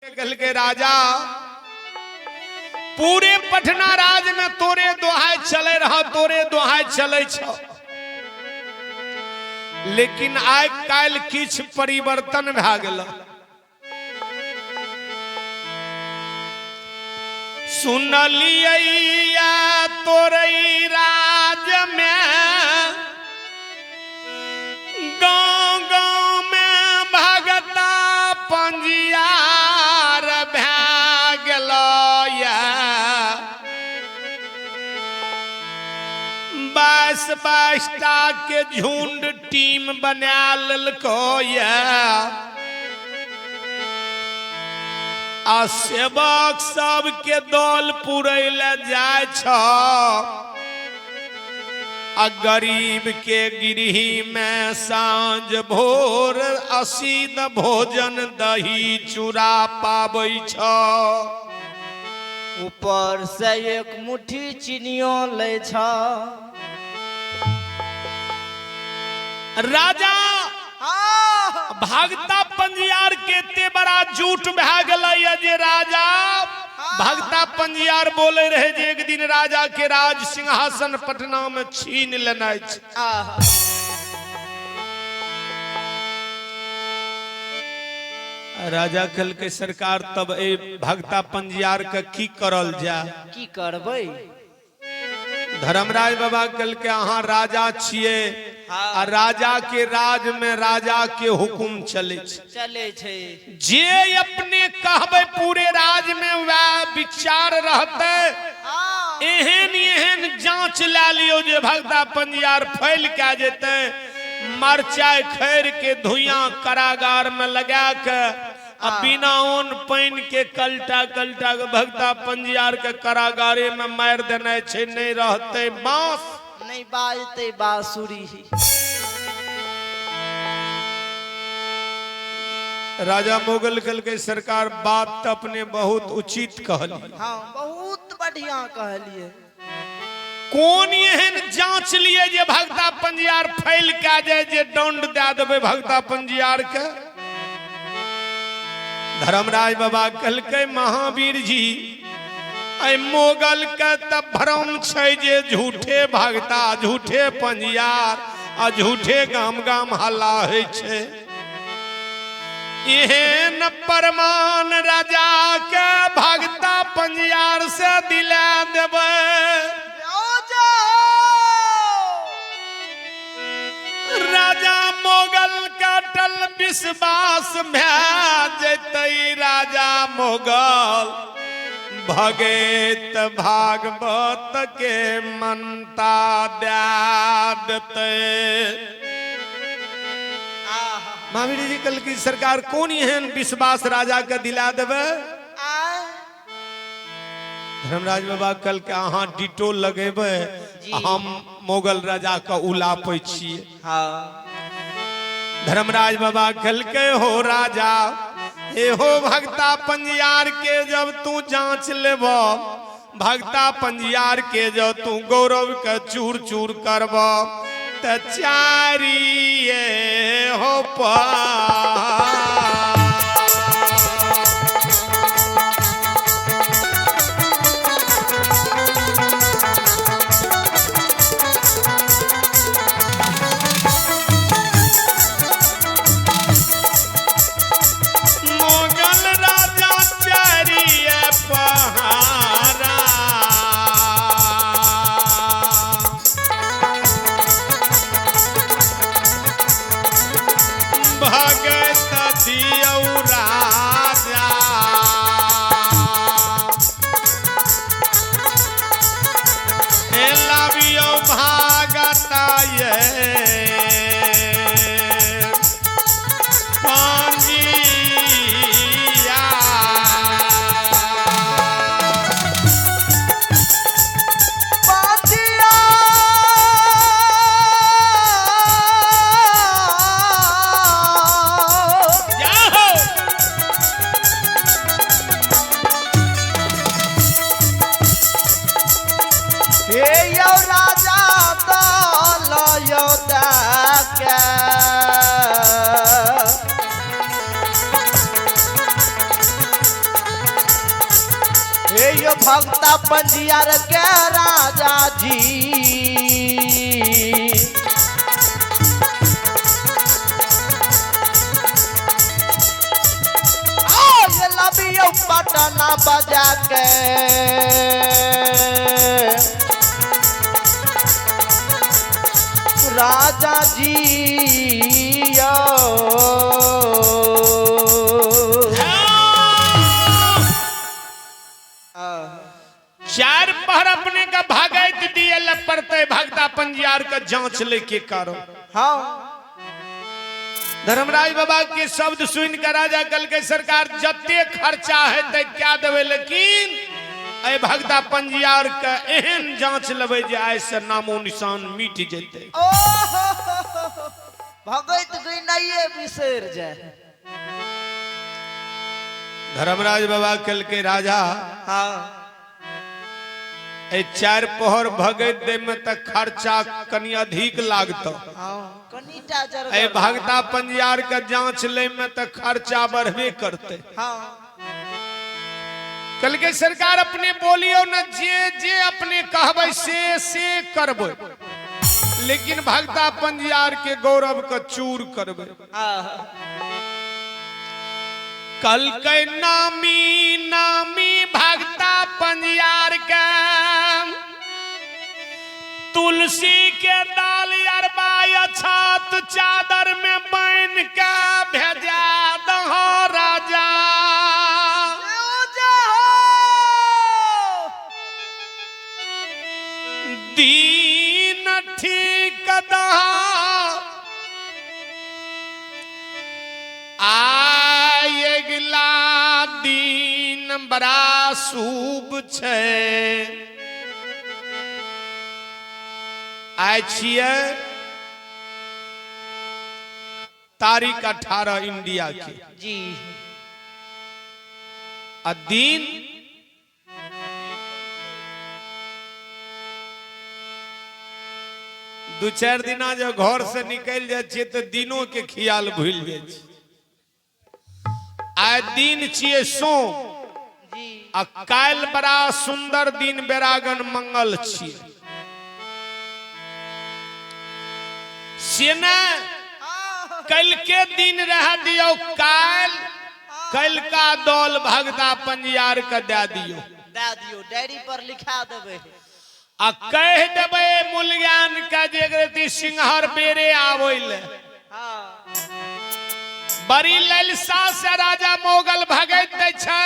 कल के राजा पूरे पटना राज में तोरे दोहाय चले रहा, तोरे दोहाय चले छ। लेकिन आइ काल किछ परिवर्तन भा गेल। सुनलिया तोरे राज में गांव गांव में भगता पंजियार भै गेलो या। 22 टा के झुंड टीम बना ललको या। आ सेवक सब के दल पुरै ले जाय छ। आ गरीब के गिरही में सांझ भोर असीद भोजन दही चूड़ा पाबै छ। ऊपर से एक मुट्ठी चीनियो ले छ। राजा भगता पंजियार के ते बड़ा झूठ भै गेलै जे राजा भगता पंजियार बोले रहे जे एक दिन राजा के राज सिंहासन पटना में छीन लेना छै। राजा कल के सरकार तब ए भगता पंजियार के की करल जा? की करबै? धर्मराज बाबा कल के अहाँ राजा छिए आ राजा के राज में राजा के हुकुम चले छे। जे अपने कहबे पूरे राज में वह विचार रहते। एहन एहन जांच ला लियो जे भगता पंजियार फैल के जेते। मरचाई खैर के धुइयां कारागार में लगा के बिना ओन पान के कल्टा कल्टा के भगता पंजियार के कारागारे में मार देने छे। नहीं रहते बांस, नहीं बाजते बांसुरी। राजा मोगल कल के सरकार बात अपने बहुत उचित कहली। हाँ, बहुत बढ़िया कहलिए। कौन एहन जांच लिए जे भगता पंजियार फैल के जाए जे दंड दे देबे भगता पंजियार के? धर्मराज बाबा कहलकै महावीर जी ऐ मोगल के त भ्रम छै जे झूठे भगता झूठे पंजियार आ झूठे गाम गाम हल्ला होइ छै। एहन परमान राजा के भगता पंजियार से दिला देबै। राजा मोगल का टल विश्वास भै जैतै। राजा मोगल भगत भागवत के मनता दे देते। महावीर जी कल की सरकार कौन एहन विश्वास राजा के दिला देवे? धर्मराज बाबा कल के अहाँ डिटो लगेबे हम मोगल राजा का उलापै छिए। हाँ। धर्मराज बाबा कल के हो राजा हे हो भगता पंजियार के जब तू जांच लेब भगता पंजियार के जब तू गौरव के चूर चूर करब त चारिये हो पा। भगत यो भक्ता पंजियार के राजा जी ये लबियो पटना बजा के राजा जी चार पहर अपने का भागैत दिए ल पड़ते भगता पंजियार का जांच लेके करो। हाँ धर्मराज बाबा के शब्द सुन कर राजा कल के सरकार जते खर्चा है ते क्या देवे, लेकिन ए भगता पंजियार का एहन जांच लेवे जे ऐसे नामो निशान मिट जेते। भगत गई नहीं बिसर जाए। धर्मराज बाबा कल के राजा हाँ ए चार पहर भगत दे में तक खर्चा कनी अधिक लागत। कनीटा जर ए भगता पंजियार का जांच ले में तक खर्चा बढ़बे करते। हाँ कल के सरकार अपने बोलियो न जे जे अपने कहबे से करबे, लेकिन भगता पंजियार के गौरव का चूर करबे। कल के नामी भगता पंजियार का तुलसी के दाल अरबा छात चादर में बन का भेजा दहो राजा। दीन ठीक आयगला दिन बड़ा शुभ छे। आय छिए तारीख 18 इंडिया के जी आ दिन दू चार दिना जब घर से निकल जाए तो दिनों के ख्याल भूल जाए। आय दिन छिए सोम आ काल बड़ा सुंदर दिन बेरागन मंगल छिए। सेना कल के दिन रह दियो कल का दौल भगता पंजियार का दे दियो डायरी पर लिखा देवे आ कह देवे मूल्यांक का जेगरती सिंहर बेरे आवल। बड़ी ललसा से राजा मोगल भगत दे छे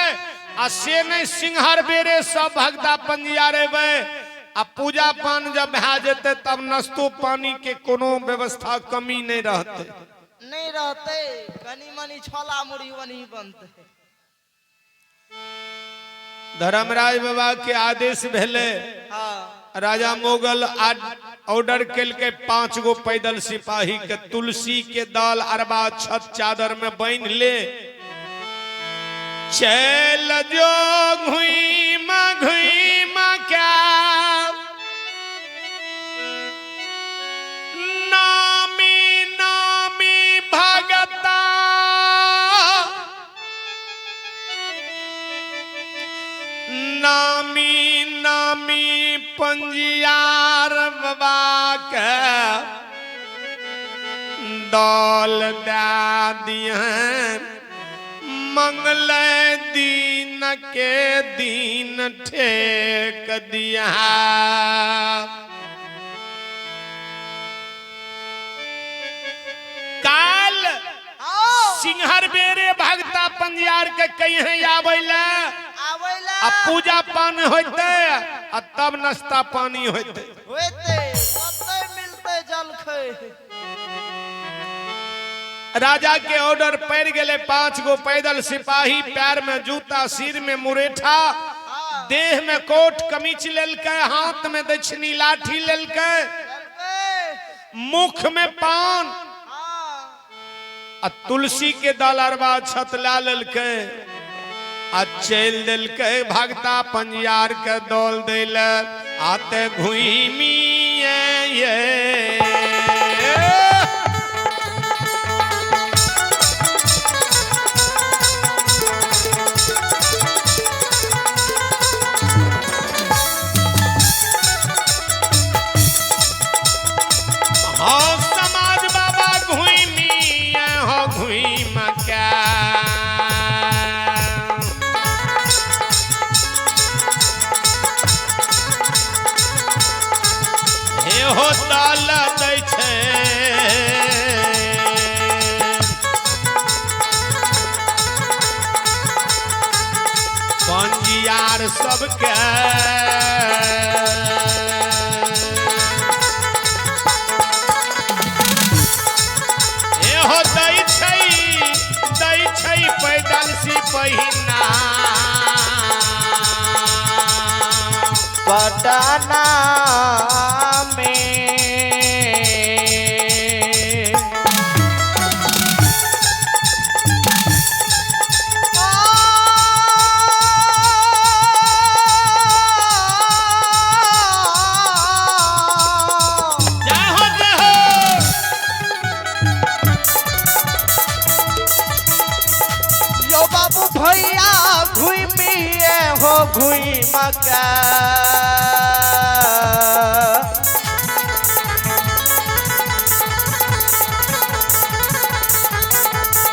आ से नहीं सिंहर बेरे सब भगता पंजियार एबे आ पूजा पान जब भा जेते तब नाश्तो पानी के कोनो व्यवस्था कमी नहीं रहते कनी मनी छोला मुड़ी वनी बनते। धर्मराज बाबा के आदेश भेले। राजा मोगल ऑर्डर कल के 5 गो पैदल सिपाही के तुलसी के दाल अरबा छत चादर में बांध ले चल जो घुईमा क्या नामी भगता नामी पंजियार बाबा के दौल दे दिए मंगल दिन के दिन ठेक दिया। काल सिंहर बेरे भगता पंजियार के कहीं आवेला आ पूजा पान होते आ तब नाश्ता पानी होते मिलते जल खे। राजा के ऑर्डर पड़ गए। 5 गो पैदल सिपाही पैर में जूता सिर में मुरेठा देह में कोट कमीज लेलके हाथ में दक्षिणी लाठी लेलके मुख में पान आ तुलसी के दल अरबा छत ला लेलके आ चल दिलके भगता पंजियार के दौल दिल आते घुईमी ये एहो दाल दै छै पंजियार सबके एहो दै छै पैदल सिपहिना पटना में यो बाबू भैया घुमिए हो घुमका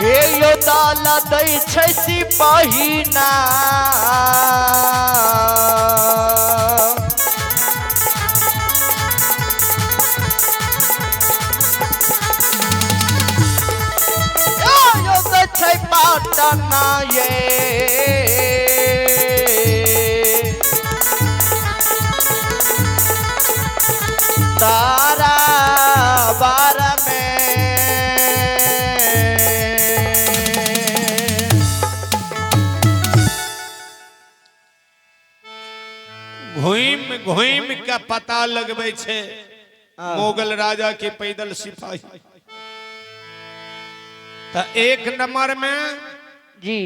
हे यो दाल दै छै सिपहिना यो दै छै पटना ये तारा बार में घुम के पता लगबै छै मुगल राजा के पैदल सिपाही। तो एक नंबर में जी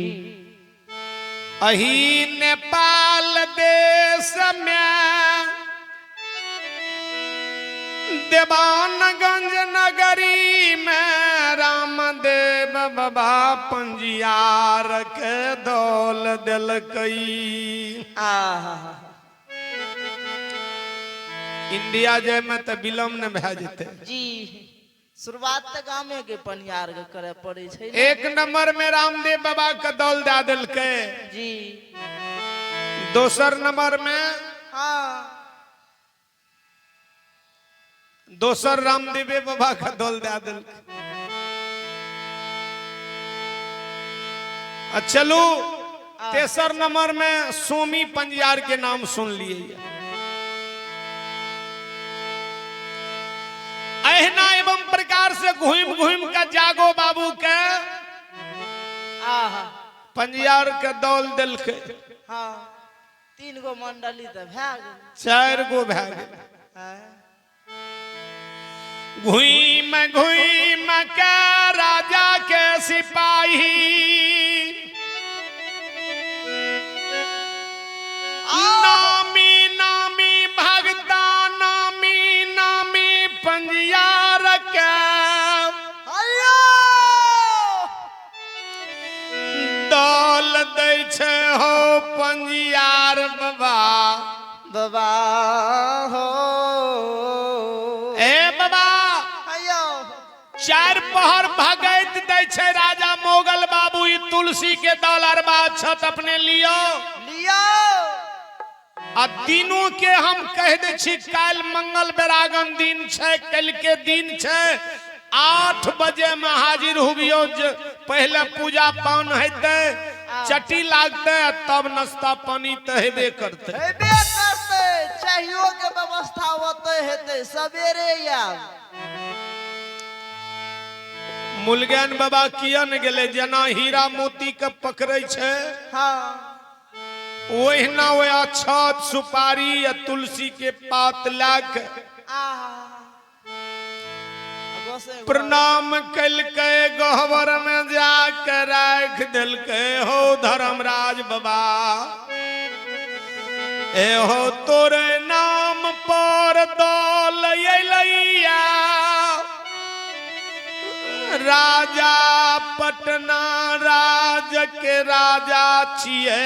अही नेपाल देश में देवानगंज नगरी में रामदेव बाबा पंजियार के दौल दिलकई। इंडिया जाय में तो विलम्ब न भे जेते जी शुरुआत तो गामे के पनियार के करे पड़े छै। एक नंबर में रामदेव बाबा के दौल दे दिलकै जी। दोसर नंबर में दोसर रामदेव बाबा का दौल दे दिलकै। चलू तेसर नंबर में सोमी पंजियार के नाम सुन लिए। अहिना एवं प्रकार से घूम घूम के जागो बाबू के पंजियार के दौल दिलकै। हाँ 3 गो मंडली तो भे गेल 4 गो भे गेल। घूम घूम के राजा के सिपाही नामी नामी भगता नामी नामी पंजियार के दौल दै छै हो पंजियार बाबा। बाबा हो ए बाबा 4 पहर भगैत दै छै राजा मोगल बाबू। ई तुलसी के दौल अरबा छत अपने लियो आ दिनों के हम कह दे छी काल मंगल बेरागन दिन छै कल के दिन छै 8 बजे में हाजिर हुबियो। पहले पूजा पान हेते चटी लागते तब नाश्ता पानी तो हेबे करते चाहियो के व्यवस्था होते हेते सवेरे या मुलगन बाबा किया न गेले जना हीरा मोती के पकड़े छै। हाँ ओहिना वह अक्षत सुपारी या तुलसी के पात लाक प्रणाम कलकै गहवर में जाके राख दिलकै हो धर्मराज बाबा। एहो तोरे नाम पर दौल अइलैया राजा पटना राज के राजा छिए।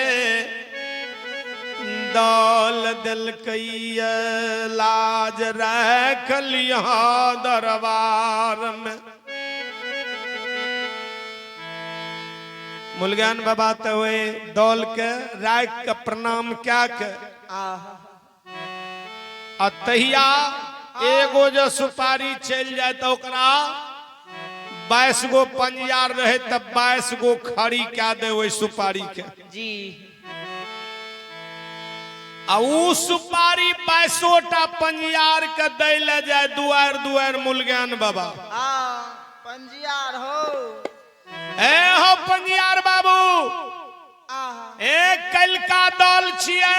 दौल दिलकै लाज रख लिया दरबार में। मुलगन बाबा तो वे दौल के राख के प्रणाम क्या के तहिया एगो जो सुपारी चल जाए तो ओकरा 22 गो पंजियार रहे तब 22 गो खड़ी क्या दे वही सुपारी के जी। आ ऊ सुपारी 22टा पंजियार के दे ले जाए दुआर दुआर मुलगान बाबा। पंजियार हो ए हो पंजियार बाबू एक कल का दल छिए।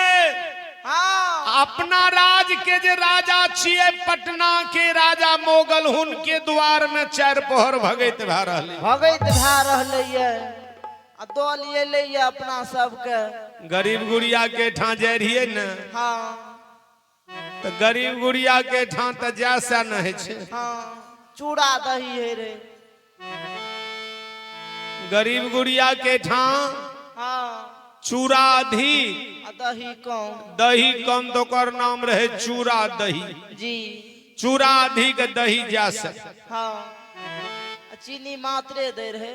अपना राज के जे राजा छिए पटना के राजा मोगल हुन के द्वार में 4 पहर भगत भा रहले आ दल एले अपना सबके गरीब गुड़िया के ठां जाय रहिए न। तो गरीब गुड़िया के ठां त जैसा न है छे। चूड़ा दही है रे गरीब गुड़िया के ठां चूड़ा धी दही कम तो कर नाम रहे चूड़ा दही जी। चूड़ा अधिक दही जैसा चीनी मात्रे दे रहे।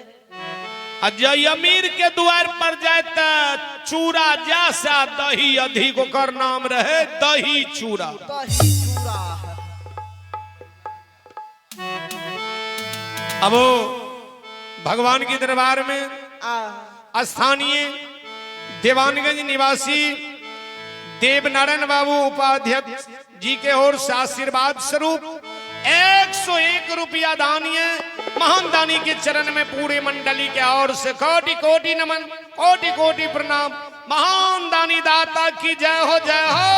जय अमीर के द्वार पर जाए तो चूड़ा जैसा दही अधिक कर नाम रहे दही चूड़ा। अब भगवान के दरबार में स्थानीय देवानगंज निवासी देवनारायण बाबू उपाध्यक्ष जी के ओर से आशीर्वाद स्वरूप 101 रुपया दानिय महान दानी के चरण में पूरे मंडली के ओर से कोटि कोटि नमन कोटि कोटि प्रणाम। महान दानी दाता की जय हो जय हो।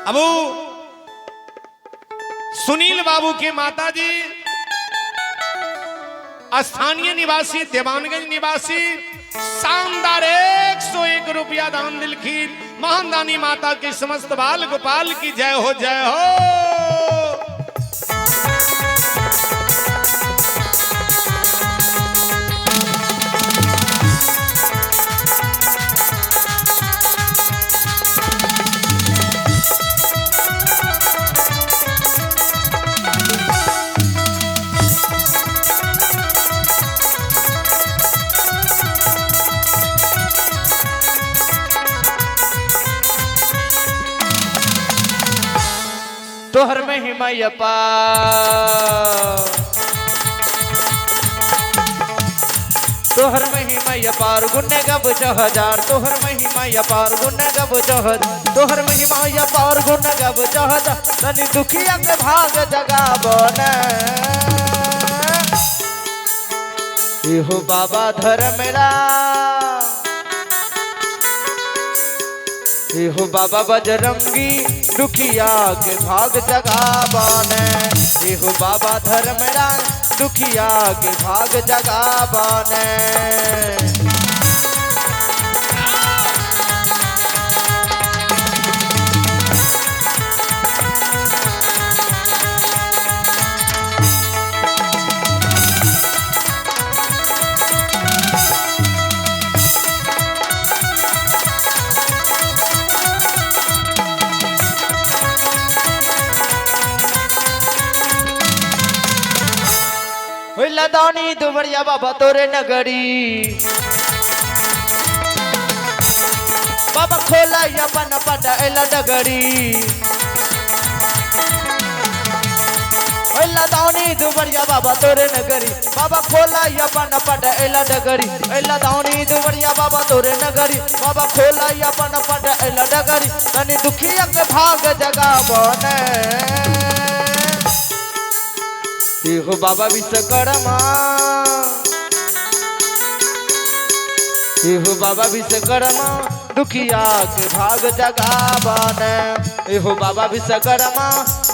अबू सुनील बाबू के माता जी स्थानीय निवासी देवानगंज निवासी शानदार 101 रुपया दान दिलखी महान दानी माता की समस्त बाल गोपाल की जय हो जय हो। तोहर महिमा अपार तोहर महिमा अपार गुन्ने गब 1000 तोहर महिमा अपार गुन्ने गब 1000 तोहर महिमा अपार गुन्ने गब 1000 तनी दुखिया के भाग जगावन इहो बाबा धर्मरा इहो बाबा बजरंगी दुखिया के भाग जगावन इहो बाबा धर्मराज दुखिया के भाग जगावन। दानी दुबरिया बाबा तोरे नगरी बाबा खोला अपन पट एला डगरी दानी दुबरिया बाबा तोरे नगरी बाबा खोला अपन पट एला डगरी दानी दुबरिया बाबा तोरे नगरी बाबा खोला अपन पट एला डगरी तनी दुखिया के भाग जगावन इहो बाबा विश्वकर्मा इहो बाबा विश्वकर्मा दुखिया के भाग जगावन इहो बाबा विश्वकर्मा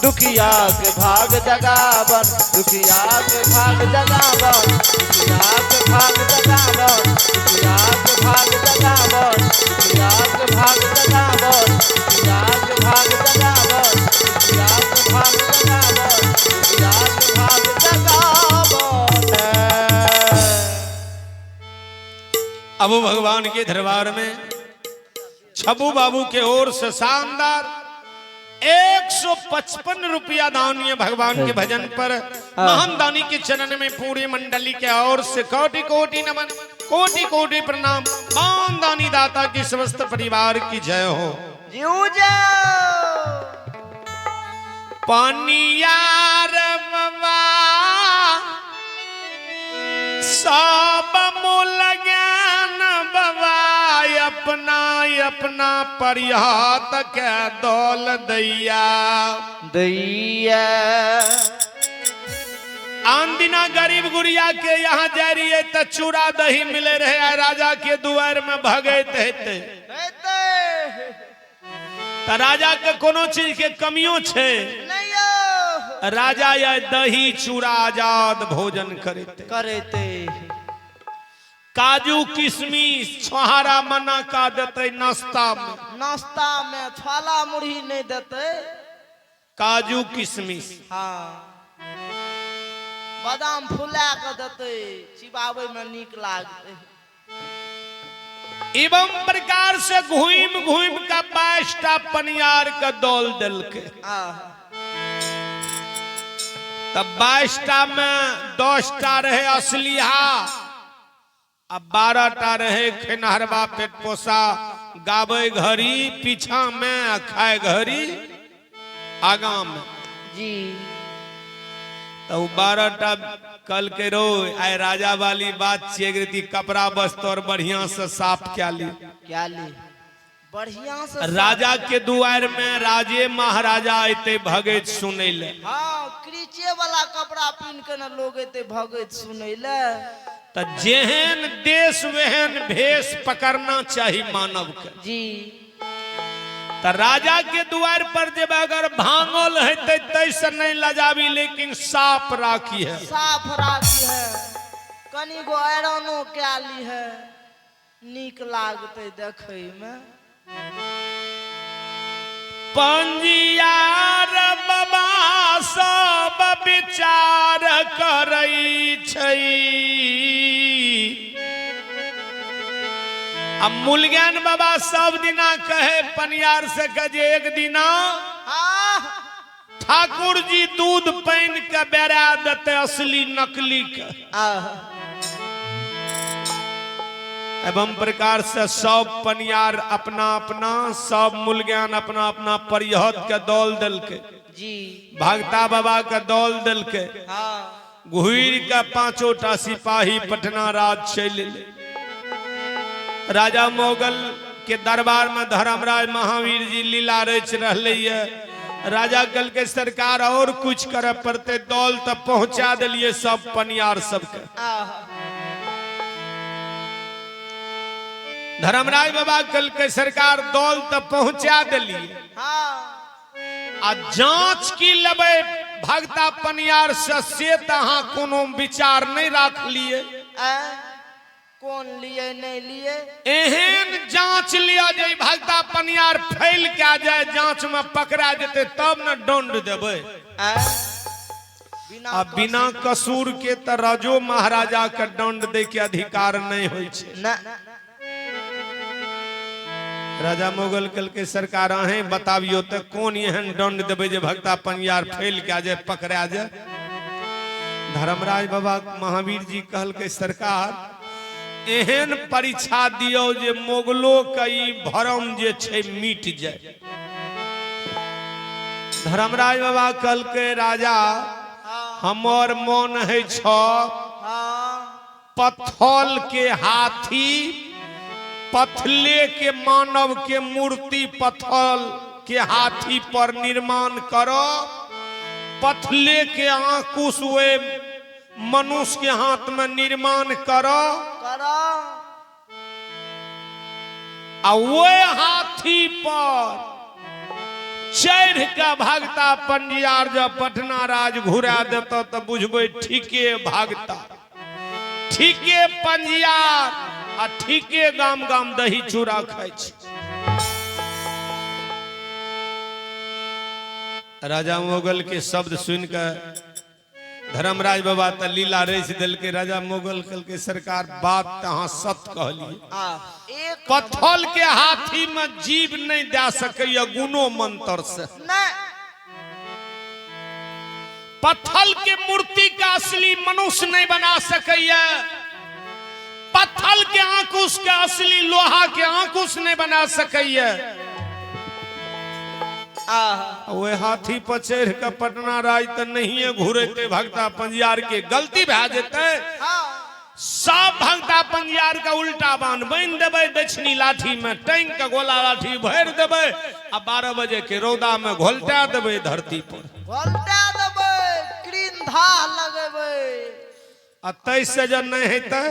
दुखिया के भाग जगावन दुखिया के भाग जगावन दुखिया के भाग जगावन दुखिया के भाग जगावन दुखिया के भाग जगावन दुखिया के भाग जगावन दुखिया के भाग जगावन दुखिया के भाग अब भगवान के दरबार में छबू बाबू के ओर से शानदार 155 रुपया दानिय भगवान के भजन पर महान दानी के चरण में पूरी मंडली के ओर से कोटि कोटि नमन कोटि कोटि प्रणाम। महान दानी दाता की समस्त परिवार की जय हो। पनियार बाबा सब मूल ज्ञान बाबा अपना अपना परिहात के दौल दैया दैया आन दिना गरीब गुड़िया के यहाँ जा रही तो चूड़ा दही मिले रहे राजा के दुआर में भगत हेते तो राजा के कोनो चीज के कमियों छे राजा या दही चूड़ा आजाद भोजन करते काजू किशमिश छोहारा मना का देते नाश्ता में छोला मुढ़ी नहीं देते काजू किशमिश हाँ बादाम फुला के देते चिबावे में नीक लागते एवं प्रकार से घूम घूम का 22टा पनियार का दौल दिल के तब 22टा में 10टा रहे असलिहा अब 12टा रहे खेनहरबा पेट पोसा गावे घड़ी पीछा में खाए घड़ी आगा में जी तो 12टा कल के रो आए राजा वाली बात चेगरती कपड़ा वस्त्र और बढ़िया से साफ क्या ली बढ़िया से राजा के दुआर में राजे महाराजा आते भगत सुने ले हाँ क्रीचे वाला कपड़ा पहन के न लोग आते भगत सुने ले तो जेहन देश वेहन भेष पकड़ना चाहिए मानव के जी तो राजा के द्वार पर जब अगर भांगल है तैसे नहीं लजावी लेकिन साफ राखी है कनी गो आयरनो क्या ली है नीक लागते देखे में पंजियार बाबा सब विचार करई छई अब मूलज्ञान बाबा सब दिना कहे पनियार से कहे एक दिना ठाकुर जी दूध पान के बेरा देते असली नकली के एवं प्रकार से सब पनियार अपना अपना सब मूलज्ञान अपना अपना परिहत के दौल दिल के जी भगता बाबा के दौल दिल के घुर के 5टा सिपाही पटना राज चल राजा मोगल के दरबार में धर्मराज महावीर जी लीला रच रहे राजा कल के सरकार और कुछ करे पड़ते दौल तक पहुंचा दिलिए सब पनियार सबके धर्मराज बाबा कल के सरकार दौल तक पहुंचा दिलिए आ जांच की लबे भगता पनियार से तहाँ कोनो विचार नहीं राख लिए कौन लिए नहीं लिए एहन जांच लिया जाए भगता पनियार फैल के आ जाए जांच में पकड़ा जेते तब न दंड देवे बिना कसूर के त राजो महाराजा के दंड दे के अधिकार नहीं होय छे राजा मुगल कल के सरकार आहे बताबियो त कौन एहन दंड देवे जे भगता पनियार फैल के आ जाए पकड़ा जाए धर्मराज बाबा महावीर जी कहल के सरकार एहन परीक्षा दियो जे मोगलो कई भरम जे छे मिट जाए धर्मराज बाबा कल के राजा हमर मन है छ पत्थल के हाथी पथले के मानव के मूर्ति पत्थल के हाथी पर निर्माण करो पथले के आंकुश वे मनुष्य के हाथ में निर्माण करो आ वो हाथी पर चढ़ के भागता पंजियार जब पटना राज घुरा देता तो बुझबे ठीके भागता ठीके पंजियार आ ठीके गाम गाम दही चूड़ा खाए राजा मोगल के शब्द सुनकर धर्मराज बाबा त लीला रेच दिल के राजा मोगल कल के सरकार बात तहाँ सत कहलिए पत्थल के हाथी में जीव नहीं दे सके गुनो मंत्र से पत्थल के मूर्ति का असली मनुष्य नहीं बना सके पत्थल के आंकुश के असली लोहा के आंकुश नहीं बना सके वे हाथी पर चढ़ के पटना राज तो नहीं घूरते भक्ता पंजियार के गलती भै जेते सब भक्ता पंजियार का उल्टा बांध बन देवे दक्षिणी लाठी में टैंक का गोला लाठी भर देवे आ 12 बजे के रौदा में घोलटा देवे धरती पर घोलटा देवे क्रींधा लगेवे आ 23 से जब नहीं हेते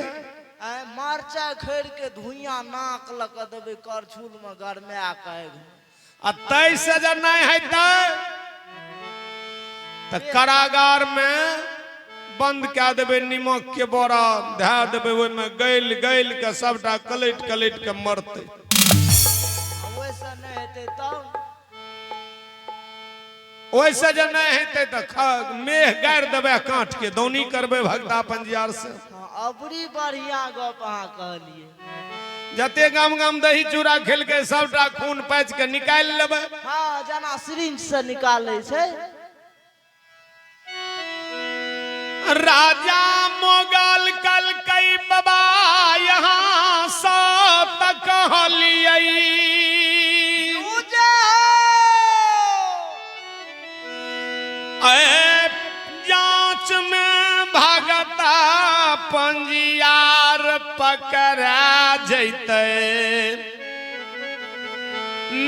मरचा खैर के धुइया नाक लग देवे करछुल में गरमे के 23 से जब नहीं हेते तो कारागार में बंद क्या देवे निमक के बोरा धा देवे वो में गैल गैल के सबटा कलट कलट के मरते वैसा नहीं हेते तब वैसे जब नहीं हेते तो मेह गाड़ देवे काट के दौनी करबे भक्ता पंजियार से अबरी बढ़िया गप अहाँ कहलिए जते गाम गाम दही चूड़ा खेल के सबटा खून पैच के निकाल लेबे हाँ जना सिरिंज से निकाले छे राजा मोगल कल कई बाबा यहाँ सब तक जांच में भागता पंजियार पकड़ा जैते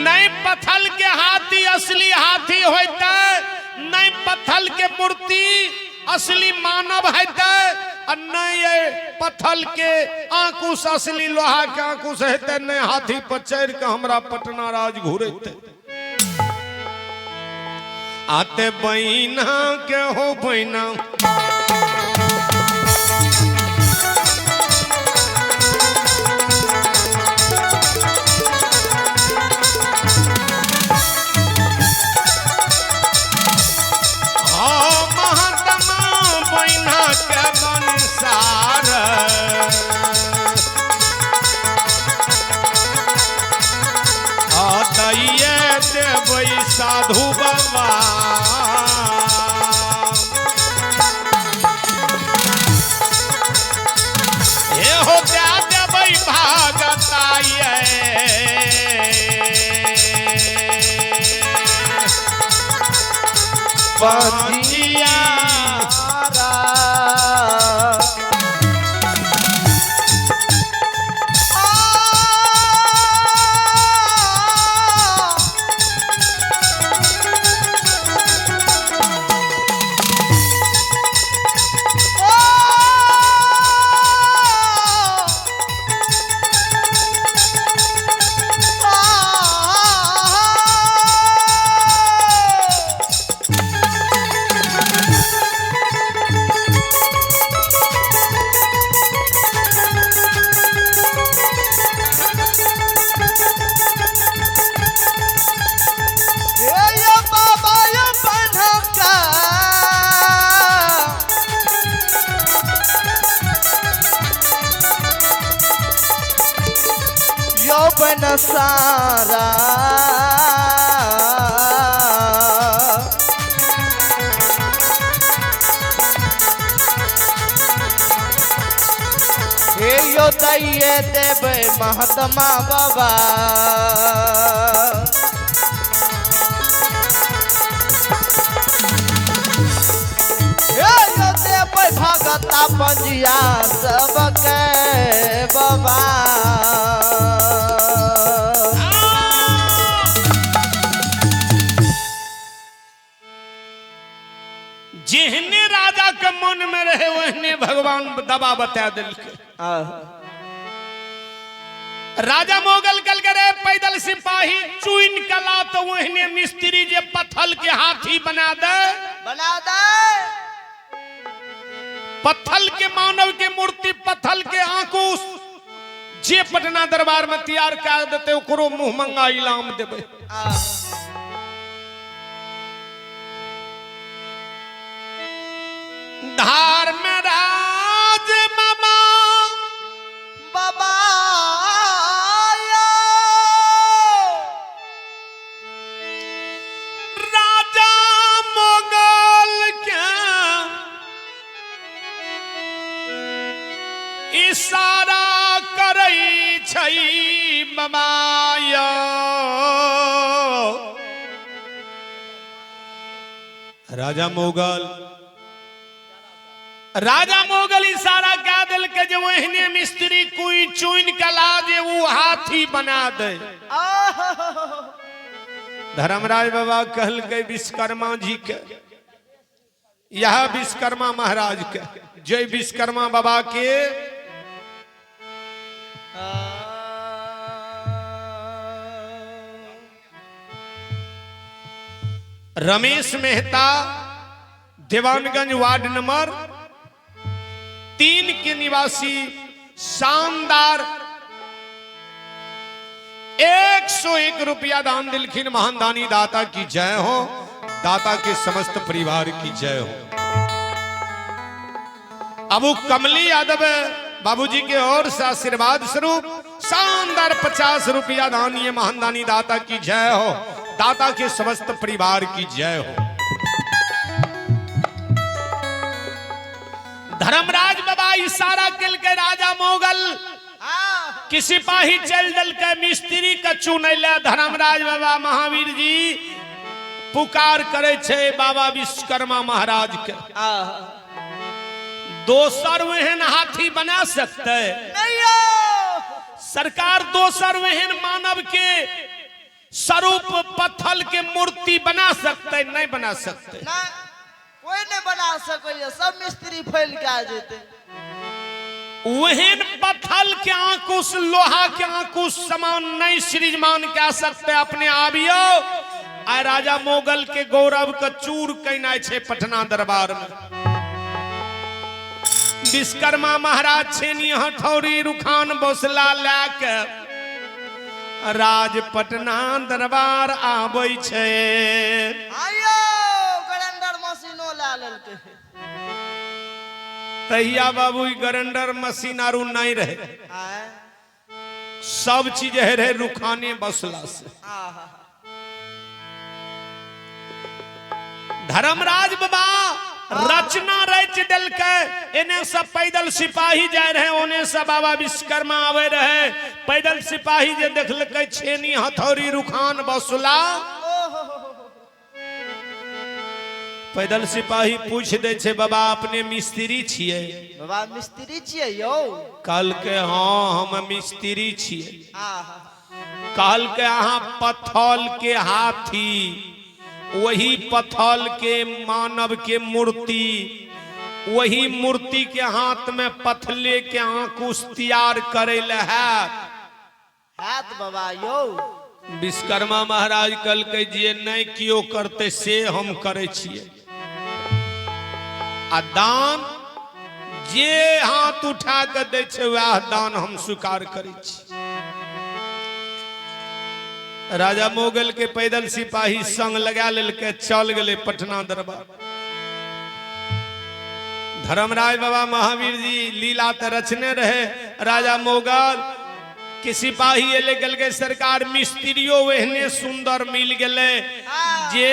नहीं पत्थल के हाथी असली हाथी होते नहीं पत्थल के मूर्ति असली मानव है नहीं ये पत्थल के आंकुश असली लोहा के आंकुश है नहीं हाथी पर चढ़ के हमरा पटना राज घूरते आते बहिना के हो बहिना के मनसार आइए देवै साधु बाबा हे हो क्या देवै भागत आइए पंजिया सारा हे यो दैये देवे महात्मा बाबा हे यो देवे भगता पंजिया सबके बाबा जिहने राजा के मन में रहे वहने भगवान दबा बता दिल राजा मोगल कल करे पैदल सिपाही चुन कला तो वहने मिस्त्री जे पत्थल के हाथी बना दे पत्थल के मानव के मूर्ति पत्थल के आंकुश जे पटना दरबार में तैयार कर देते ओकरो मुंह मंगा इलाम देबे धार में राज मामा बाबा राजा मोगल के इशारा करई छई मामा राजा मोगल इशारा क्या दिल के जो एहने मिस्त्री कोई चुन के ला जे वो हाथी बना दे। धर्मराज बाबा कहल के विश्वकर्मा जी के, यह विश्वकर्मा महाराज के, जय विश्वकर्मा बाबा के। रमेश मेहता, दीवानगंज वार्ड नंबर 3 के निवासी, शानदार 101 रुपया दान दिलखिन। महान दानी दाता की जय हो, दाता के समस्त परिवार की जय हो। अबू कमली यादव बाबूजी के ओर से आशीर्वाद स्वरूप शानदार 50 रुपया दान। ये महान दानी दाता की जय हो, दाता के समस्त परिवार की जय हो। धर्मराज बाबा इशारा कल के राजा मोगल कि सिपाही चल दल के मिस्त्री के चुनैले। धर्मराज बाबा महावीर जी पुकार करे छे बाबा विश्वकर्मा महाराज के। दोसर वहन हाथी बना सकते नहीं सरकार, दोसर वहन मानव के स्वरूप पत्थर के मूर्ति बना सकते नहीं बना सकते ना, कोई नहीं बना सके। सब मिस्त्री फैल के आ जेते। वहन पत्थर के आंकुश, लोहा के आंकुश समान नहीं सृजमान कह सकते अपने आबियो। आ राजा मोगल के गौरव का चूर कहना छे पटना दरबार में। विश्वकर्मा महाराज छेनी हथौड़ी रुखान बौसला लाके राज पटना दरबार आबै छे। आयो ग्राइंडर मशीनो ला लेलके। तहिया बाबू ग्राइंडर मशीन आरू नहीं रहे, सब चीज रहे रुखाने बसला से। धर्मराज बाबा रचना रच दल के, इन्हें सब पैदल सिपाही जाए रहे, उन्हें सब बाबा विश्वकर्मा आवे रहे। पैदल सिपाही जे देखल छेनी हथौड़ी रुखान बसुला। पैदल सिपाही पूछ दे छे बाबा अपने मिस्त्री छिए? बाबा मिस्त्री छिए यो? कल के हाँ हम मिस्त्री छिए। कल के अहाँ पत्थल के हाथी, वही पत्थल के मानव के मूर्ति, वही मूर्ति के हाथ में पथले के आंकुश तैयार करे हाथ बाबा यो। विश्वकर्मा महाराज कल के जे नहीं कियो करते से हम करे छिए। आ दान जे हाथ उठा के दे छे वह दान हम स्वीकार करे छी। राजा मोगल के पैदल सिपाही संग लगा लेलके, चल गए पटना दरबार। धर्मराज बाबा महावीर जी लीला तो रचने रहे। राजा मोगल के सिपाही एले गल के सरकार मिस्त्रियों वहने सुंदर मिल गए जे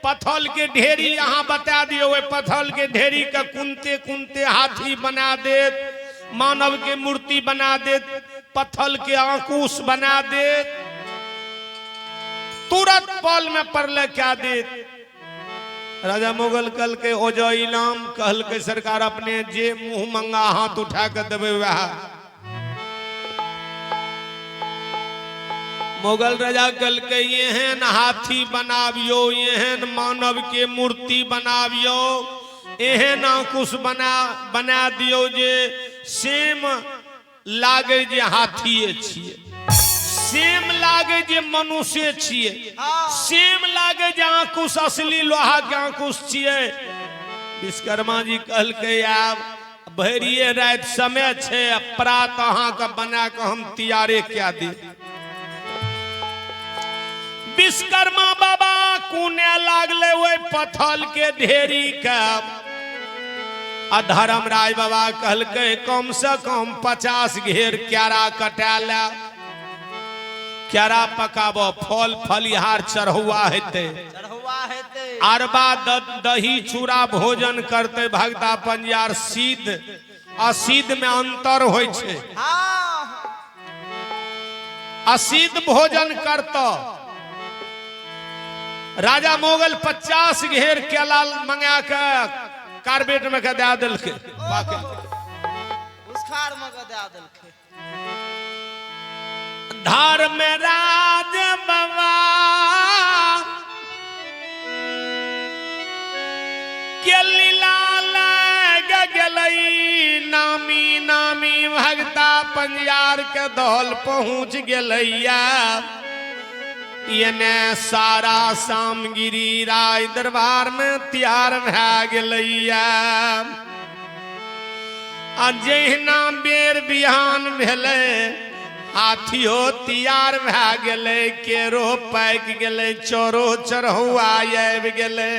पत्थल के ढेरी यहाँ बता दियो। वे पत्थल के ढेरी का कुंते कुंते हाथी बना दे, मानव के मूर्ति बना दे, पत्थल के आंकुश बना दे, तुरंत पल में परले क्या दे। राजा मुगल कल के ओजो इनाम कहल के सरकार अपने जे मुंह मंगा हाथ उठा के देवे वह। मुगल राजा कल के एहन हाथी बनावियो, एहन मानव के मूर्ति बनावियो, एहन आंकुश बना दियो जे सेम लागे जे हाथीए छिए, सेम लागे जे मनुष्य छिए, सेम लागे जे आंकुश असली लोहा के आंकुश छिए। विश्वकर्मा जी कहल के आब भरिए रात समय छे, प्रात अहाँ के बना के हम तैयारे क्या दे। विश्वकर्मा बाबा कुने लागले वो पत्थल के ढेरी के। धर्मराज बाबा कहल के कम से कम 50 घेर क्यारा कटा ला, क्यारा पकाबो, फल फलिहार चढ़ुआ हेते, अरबा दही चूड़ा भोजन करते। भगता पंजार सिद्ध असिद्ध में अंतर होय छे। असिद्ध भोजन करता राजा मोगल 50 घेर केला मंगा के कारबेट में के दे दिलके उसखार में के दे दिलके धर्म राज बाबा के लीला लग गलई नामी नामी भगता पंजार के दौल पहुंच गलैया इने सारा सामगिरी राय दरबार में तैयार भै गलैया जहिना बेर बिहान भेले हाथियो तैयार भै गेले केरो पाक गेले चोरो चरहुआ आबि गेले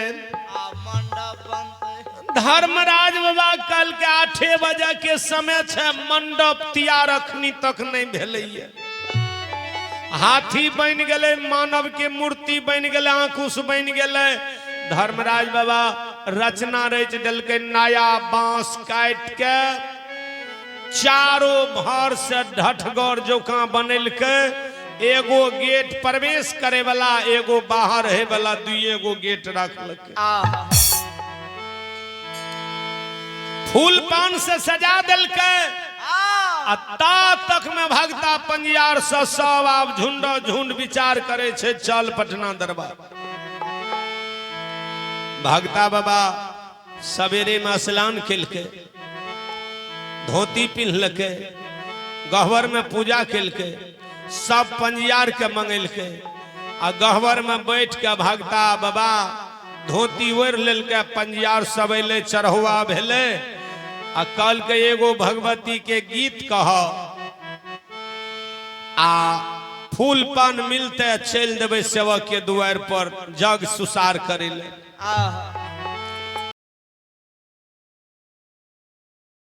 धर्मराज बाबा कल के 8 बजे के समय छे मंडप तैयार अखनी तक नहीं भेलैया हाथी बन गए मानव के मूर्ति बन गए आंकुश बन गए धर्मराज बाबा रचना रच दिलके नया बांस काट के चारों भर से ढठगौर जोका बनैलके एगो गेट प्रवेश करे वाला एगो बाहर रहे वाला दुइगो गेट रखलके फूल पान से सजा दिलके ता तक में भगता पंजियार से सब आब झुंडो झुंड विचार करे छे चल पटना दरबार भगता बाबा सवेरे में स्नान केलके धोती पिन्हलके गहवर में पूजा केलके सब पंजियार के मंगेलके आ गहवर में बैठ के भगता बाबा धोती ओढ़ लेलके पंजियार सब अइले चढ़ुआ भेले आ कल के एगो भगवती के गीत कह आ फूल पान मिलते चल देवे सेवक के द्वार पर जग सुसार करे ले